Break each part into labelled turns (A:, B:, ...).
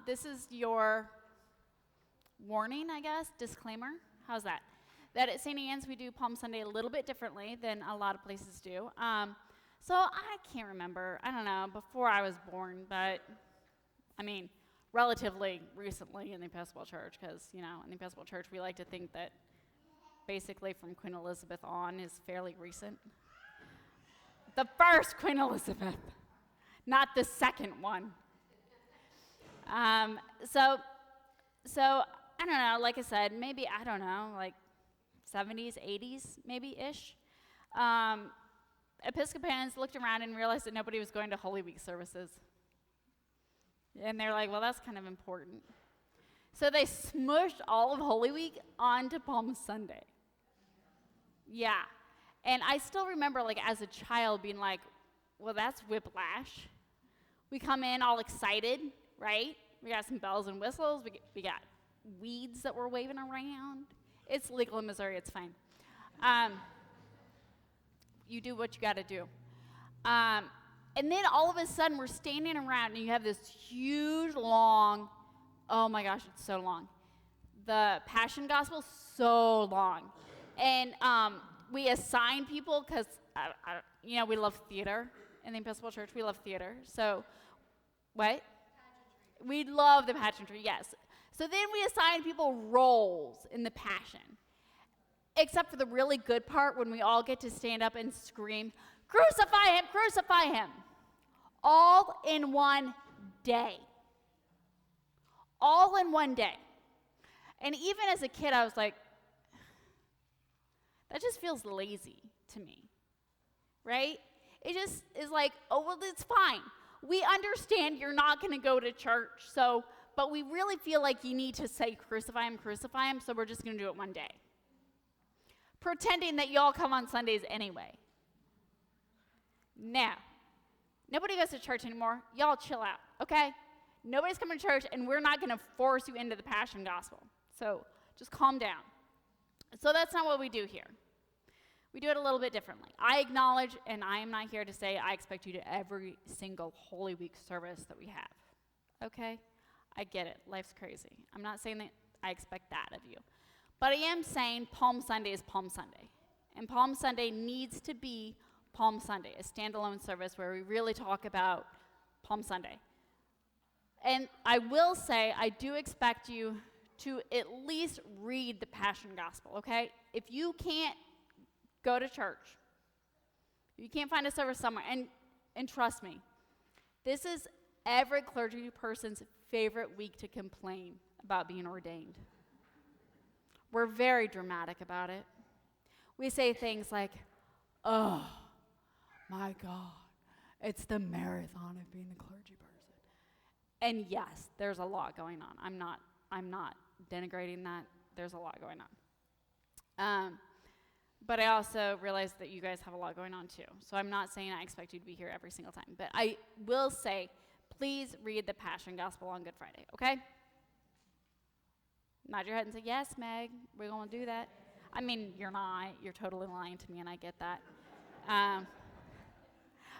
A: This is your warning, I guess, disclaimer. How's that? That at St. Anne's we do Palm Sunday a little bit differently than a lot of places do. So I can't remember, I don't know, before I was born, but I mean, relatively recently in the Episcopal Church, because, you know, in the Episcopal Church we like to think that basically from Queen Elizabeth on is fairly recent. The first Queen Elizabeth, not the second one. So I don't know, like I said, maybe, I don't know, like 70s, 80s, maybe-ish. Episcopalians looked around and realized that nobody was going to Holy Week services. And they're like, well, that's kind of important. So they smushed all of Holy Week onto Palm Sunday. Yeah. And I still remember, like, as a child being like, well, that's whiplash. We come in all excited, right? We got some bells and whistles. We got weeds that we're waving around. It's legal in Missouri. It's fine. You do what you got to do. And then all of a sudden, we're standing around, and you have this huge, long, oh my gosh, it's so long. The Passion Gospel, so long. And we assign people, because, you know, we love theater in the Episcopal Church. We love theater. So, what? We love the pageantry, yes. So then we assign people roles in the Passion. Except for the really good part when we all get to stand up and scream, crucify him, crucify him. All in one day. All in one day. And even as a kid, I was like, that just feels lazy to me, right? It just is like, oh, well, it's fine. We understand you're not going to go to church, but we really feel like you need to say crucify him, so we're just going to do it one day. Pretending that y'all come on Sundays anyway. Now, nobody goes to church anymore. Y'all chill out, okay? Nobody's coming to church, and we're not going to force you into the Passion Gospel. So just calm down. So that's not what we do here. We do it a little bit differently. I acknowledge, and I am not here to say I expect you to every single Holy Week service that we have, okay? I get it. Life's crazy. I'm not saying that I expect that of you. But I am saying Palm Sunday is Palm Sunday. And Palm Sunday needs to be Palm Sunday, a standalone service where we really talk about Palm Sunday. And I will say, I do expect you to at least read the Passion Gospel, okay? If you can't go to church, you can't find a service somewhere, and trust me, this is every clergy person's favorite week to complain about being ordained. We're very dramatic about it. We say things like, oh, my God, it's the marathon of being a clergy person. And yes, there's a lot going on. I'm not denigrating that. There's a lot going on. But I also realize that you guys have a lot going on too. So I'm not saying I expect you to be here every single time. But I will say, please read the Passion Gospel on Good Friday, okay? Nod your head and say, yes, Meg, we're going to do that. I mean, you're not. You're totally lying to me, and I get that.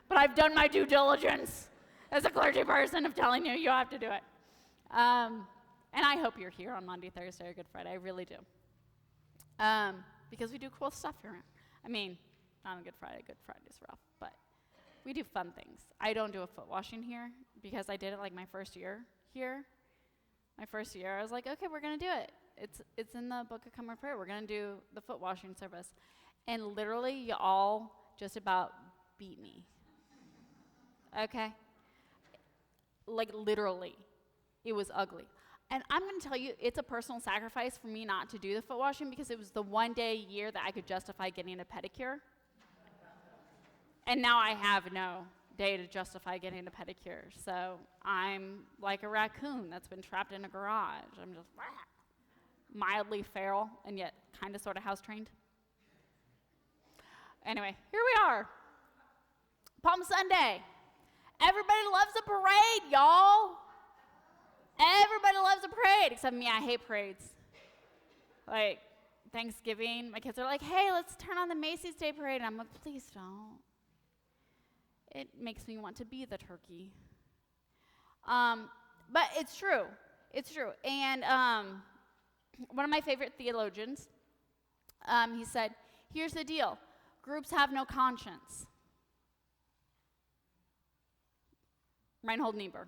A: But I've done my due diligence as a clergy person of telling you you have to do it. And I hope you're here on Monday, Thursday, or Good Friday. I really do. Because we do cool stuff here. I mean, not on Good Friday. Good Friday's rough. But we do fun things. I don't do a foot washing here because I did it like my first year here. My first year, I was like, okay, we're going to do it. It's in the Book of Common Prayer. We're going to do the foot washing service. And literally, you all just about beat me. Okay? Like, literally. It was ugly. And I'm going to tell you, it's a personal sacrifice for me not to do the foot washing because it was the one day a year that I could justify getting a pedicure. And now I have no day to justify getting a pedicure. So I'm like a raccoon that's been trapped in a garage. I'm just mildly feral and yet kind of sort of house trained. Anyway, here we are. Palm Sunday. Everybody loves a parade, y'all. Everybody loves a parade, except me. I hate parades. Like Thanksgiving, my kids are like, hey, let's turn on the Macy's Day Parade. And I'm like, please don't. It makes me want to be the turkey. But it's true. It's true. And one of my favorite theologians, he said, here's the deal. Groups have no conscience. Reinhold Niebuhr.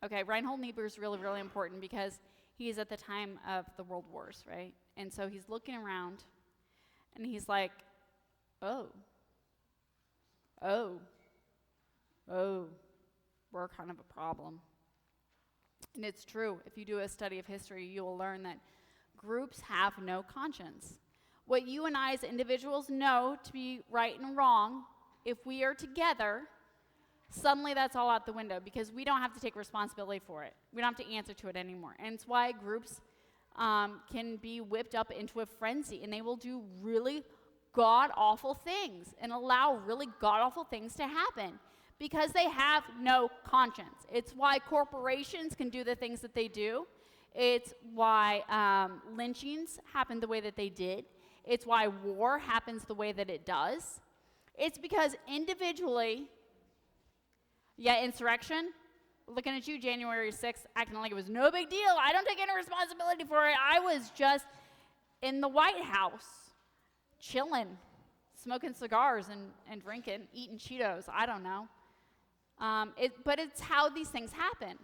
A: Okay, Reinhold Niebuhr is really, really important because he's at the time of the World Wars, right? And so he's looking around, and he's like, oh, we're kind of a problem. And it's true. If you do a study of history, you will learn that groups have no conscience. What you and I as individuals know to be right and wrong, if we are together, suddenly that's all out the window because we don't have to take responsibility for it. We don't have to answer to it anymore. And it's why groups can be whipped up into a frenzy, and they will do really god-awful things and allow really god-awful things to happen because they have no conscience. It's why corporations can do the things that they do. It's why lynchings happen the way that they did. It's why war happens the way that it does. It's because individually, insurrection, looking at you January 6th, acting like it was no big deal. I don't take any responsibility for it. I was just in the White House, chilling, smoking cigars and drinking, eating Cheetos. I don't know. But it's how these things happen.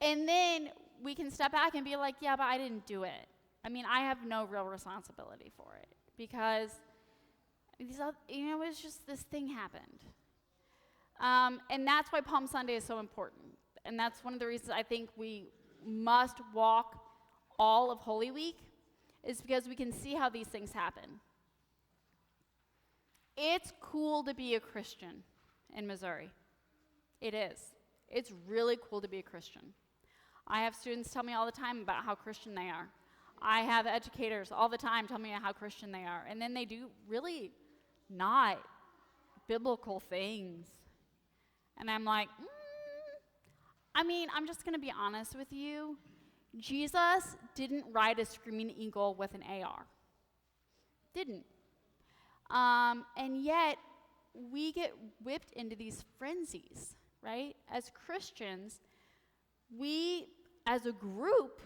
A: And then we can step back and be like, yeah, but I didn't do it. I mean, I have no real responsibility for it because, it was just this thing happened. And that's why Palm Sunday is so important. And that's one of the reasons I think we must walk all of Holy Week is because we can see how these things happen. It's cool to be a Christian in Missouri. It is. It's really cool to be a Christian. I have students tell me all the time about how Christian they are. I have educators all the time tell me how Christian they are. And then they do really not biblical things. And I'm like, I'm just going to be honest with you. Jesus didn't ride a screaming eagle with an AR. Didn't. And yet, we get whipped into these frenzies, right? As Christians, we, as a group,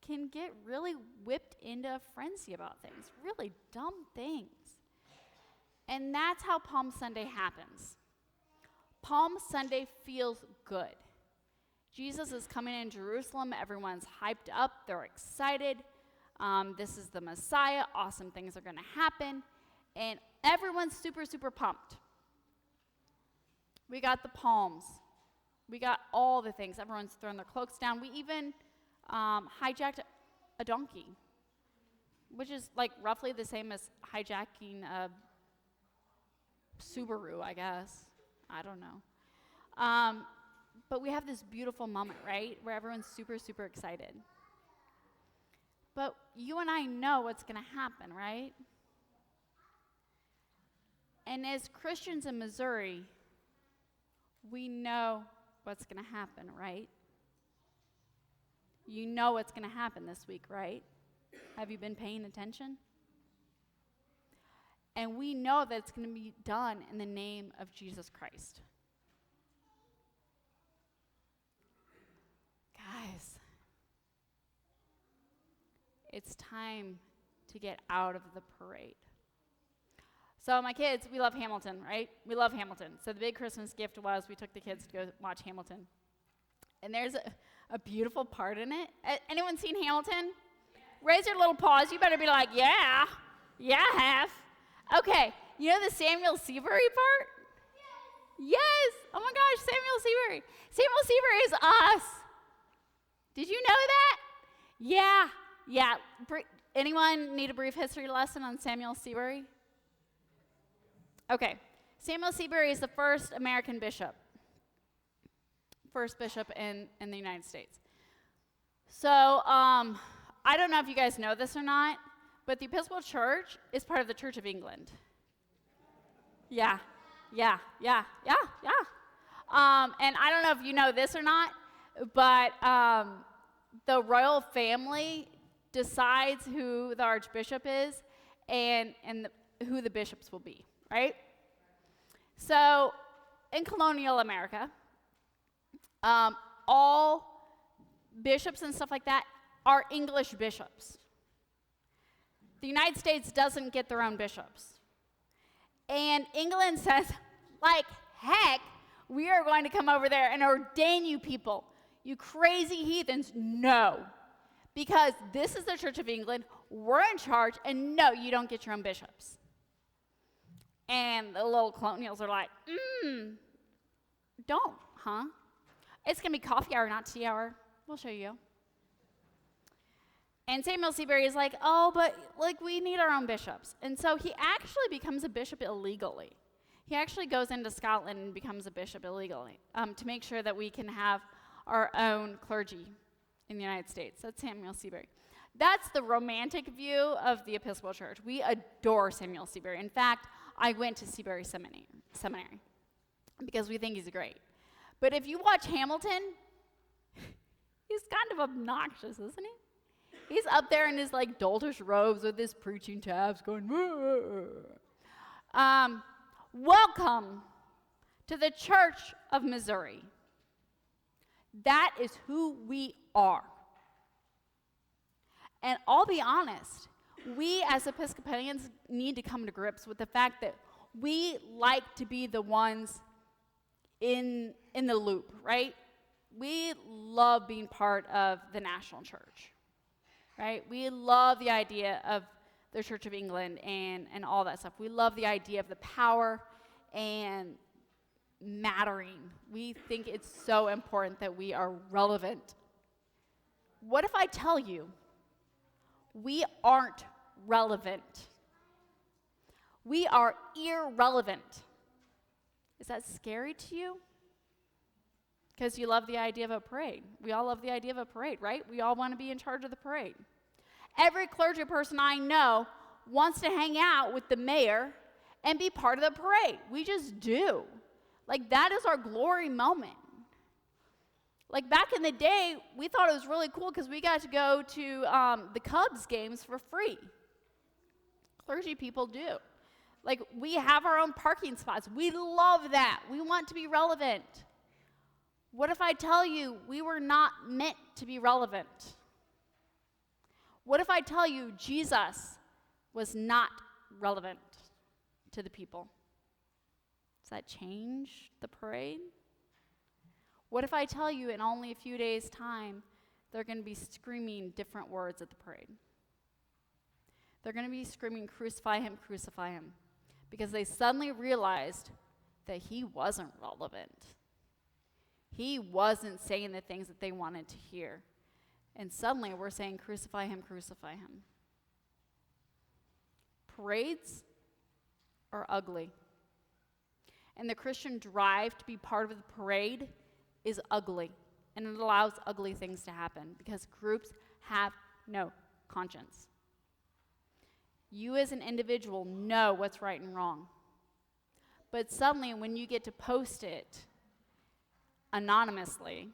A: can get really whipped into a frenzy about things, really dumb things. And that's how Palm Sunday happens. Palm Sunday feels good. Jesus is coming in Jerusalem. Everyone's hyped up. They're excited. This is the Messiah. Awesome things are going to happen. And everyone's super, super pumped. We got the palms. We got all the things. Everyone's throwing their cloaks down. We even hijacked a donkey, which is like roughly the same as hijacking a Subaru, I guess. I don't know. But we have this beautiful moment, right, where everyone's super, super excited. But you and I know what's going to happen, right? And as Christians in Missouri, we know what's going to happen, right? You know what's going to happen this week, right? Have you been paying attention? And we know that it's going to be done in the name of Jesus Christ. Guys, it's time to get out of the parade. So my kids, we love Hamilton, right? We love Hamilton. So the big Christmas gift was we took the kids to go watch Hamilton. And there's a beautiful part in it. Anyone seen Hamilton? Raise your little paws. You better be like, yeah, I have. Okay, you know the Samuel Seabury part? Yes. Oh my gosh, Samuel Seabury. Samuel Seabury is us. Did you know that? Yeah. Anyone need a brief history lesson on Samuel Seabury? Okay, Samuel Seabury is the first American bishop. First bishop in the United States. So, I don't know if you guys know this or not, but the Episcopal Church is part of the Church of England. Yeah. And I don't know if you know this or not, but the royal family decides who the archbishop is and who the bishops will be, right? So in colonial America, all bishops and stuff like that are English bishops. The United States doesn't get their own bishops. And England says, like heck, we are going to come over there and ordain you people. You crazy heathens. No. Because this is the Church of England, we're in charge, and no, you don't get your own bishops. And the little colonials are like, don't, huh? It's going to be coffee hour, not tea hour. We'll show you. And Samuel Seabury is like, oh, but like we need our own bishops. And so he actually becomes a bishop illegally. He actually goes into Scotland and becomes a bishop illegally to make sure that we can have our own clergy in the United States. That's Samuel Seabury. That's the romantic view of the Episcopal Church. We adore Samuel Seabury. In fact, I went to Seabury Seminary because we think he's great. But if you watch Hamilton, he's kind of obnoxious, isn't he? He's up there in his like doltish robes with his preaching tabs going, welcome to the Church of Missouri. That is who we are. And I'll be honest, we as Episcopalians need to come to grips with the fact that we like to be the ones in the loop, right? We love being part of the national church, right? We love the idea of the Church of England and all that stuff. We love the idea of the power and mattering. We think it's so important that we are relevant. What if I tell you we aren't relevant? We are irrelevant. Is that scary to you? Because you love the idea of a parade. We all love the idea of a parade, right? We all want to be in charge of the parade. Every clergy person I know wants to hang out with the mayor and be part of the parade. We just do. Like, that is our glory moment. Like, back in the day, we thought it was really cool because we got to go to the Cubs games for free. Clergy people do. Like, we have our own parking spots. We love that. We want to be relevant. What if I tell you we were not meant to be relevant? What if I tell you Jesus was not relevant to the people? Does that change the parade? What if I tell you in only a few days' time they're going to be screaming different words at the parade? They're going to be screaming, crucify him, because they suddenly realized that he wasn't relevant. He wasn't saying the things that they wanted to hear. And suddenly we're saying, crucify him, crucify him. Parades are ugly. And the Christian drive to be part of the parade is ugly. And it allows ugly things to happen because groups have no conscience. You as an individual know what's right and wrong. But suddenly when you get to post it anonymously,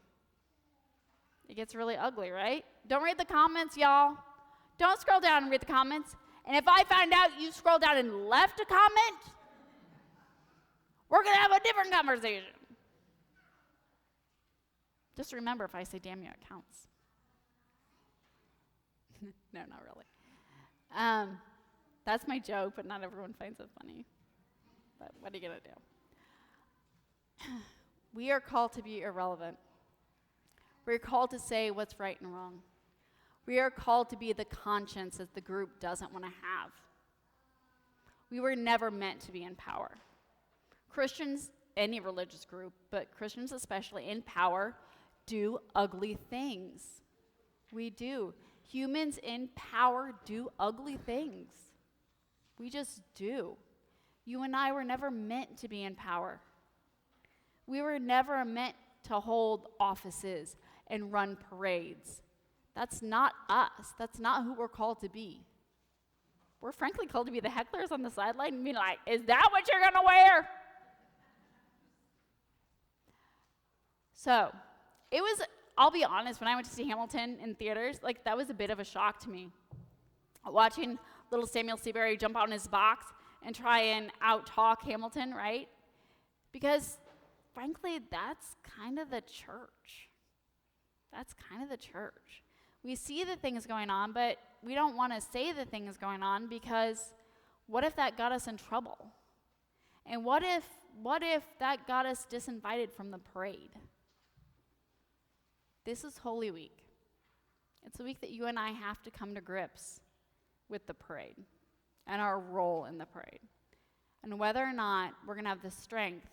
A: it gets really ugly, right? Don't read the comments, y'all. Don't scroll down and read the comments. And if I find out you scrolled down and left a comment, we're going to have a different conversation. Just remember, if I say damn you, it counts. No, not really. That's my joke, but not everyone finds it funny. But what are you going to do? We are called to be irrelevant. We are called to say what's right and wrong. We are called to be the conscience that the group doesn't want to have. We were never meant to be in power. Christians, any religious group, but Christians especially in power, do ugly things. We do. Humans in power do ugly things. We just do. You and I were never meant to be in power. We were never meant to hold offices and run parades. That's not us. That's not who we're called to be. We're frankly called to be the hecklers on the sideline and be like, is that what you're going to wear? So, it was, I'll be honest, when I went to see Hamilton in theaters, like that was a bit of a shock to me. Watching little Samuel Seabury jump out in his box and try and out-talk Hamilton, right? Because, frankly, that's kind of the church. That's kind of the church. We see the things going on, but we don't want to say the things going on because what if that got us in trouble? And what if that got us disinvited from the parade? This is Holy Week. It's a week that you and I have to come to grips with the parade and our role in the parade, and whether or not we're going to have the strength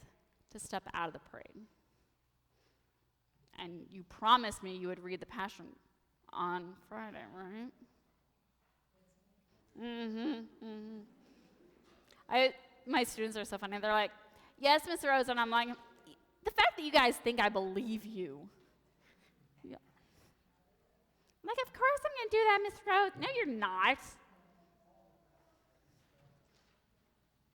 A: to step out of the parade. And you promised me you would read the Passion on Friday, right? My students are so funny. They're like, yes, Miss Rose, and I'm like, the fact that you guys think I believe you. Yeah. I'm like, of course I'm going to do that, Miss Rose. No, you're not.